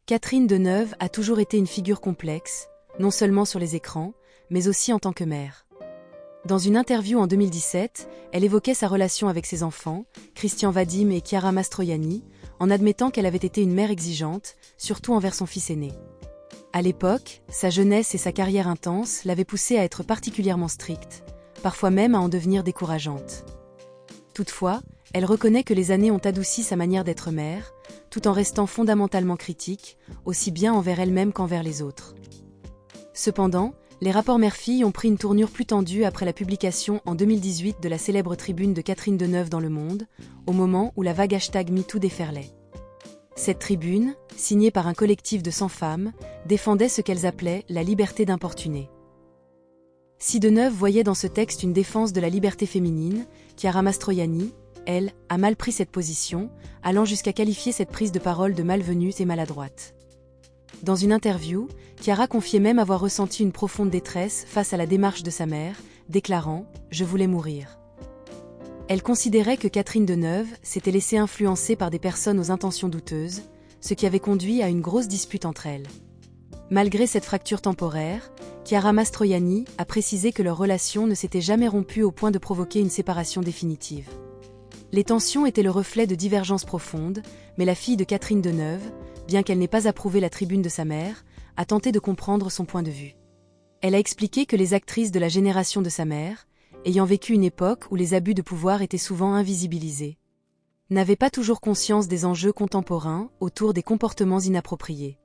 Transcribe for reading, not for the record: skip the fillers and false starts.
Catherine Deneuve a toujours été une figure complexe, non seulement sur les écrans, mais aussi en tant que mère. Dans une interview en 2017, elle évoquait sa relation avec ses enfants, Christian Vadim et Chiara Mastroianni, en admettant qu'elle avait été une mère exigeante, surtout envers son fils aîné. À l'époque, sa jeunesse et sa carrière intense l'avaient poussée à être particulièrement stricte, parfois même à en devenir décourageante. Toutefois, elle reconnaît que les années ont adouci sa manière d'être mère, tout en restant fondamentalement critique, aussi bien envers elle-même qu'envers les autres. Cependant, les rapports mère-fille ont pris une tournure plus tendue après la publication en 2018 de la célèbre tribune de Catherine Deneuve dans Le Monde, au moment où la vague #MeToo déferlait. Cette tribune, signée par un collectif de 100 femmes, défendait ce qu'elles appelaient la liberté d'importuner. Si Deneuve voyait dans ce texte une défense de la liberté féminine, Chiara Mastroianni, elle, a mal pris cette position, allant jusqu'à qualifier cette prise de parole de malvenue et maladroite. Dans une interview, Chiara confiait même avoir ressenti une profonde détresse face à la démarche de sa mère, déclarant « Je voulais mourir ». Elle considérait que Catherine Deneuve s'était laissée influencer par des personnes aux intentions douteuses, ce qui avait conduit à une grosse dispute entre elles. Malgré cette fracture temporaire, Chiara Mastroianni a précisé que leur relation ne s'était jamais rompue au point de provoquer une séparation définitive. Les tensions étaient le reflet de divergences profondes, mais la fille de Catherine Deneuve, bien qu'elle n'ait pas approuvé la tribune de sa mère, a tenté de comprendre son point de vue. Elle a expliqué que les actrices de la génération de sa mère, ayant vécu une époque où les abus de pouvoir étaient souvent invisibilisés, n'avaient pas toujours conscience des enjeux contemporains autour des comportements inappropriés.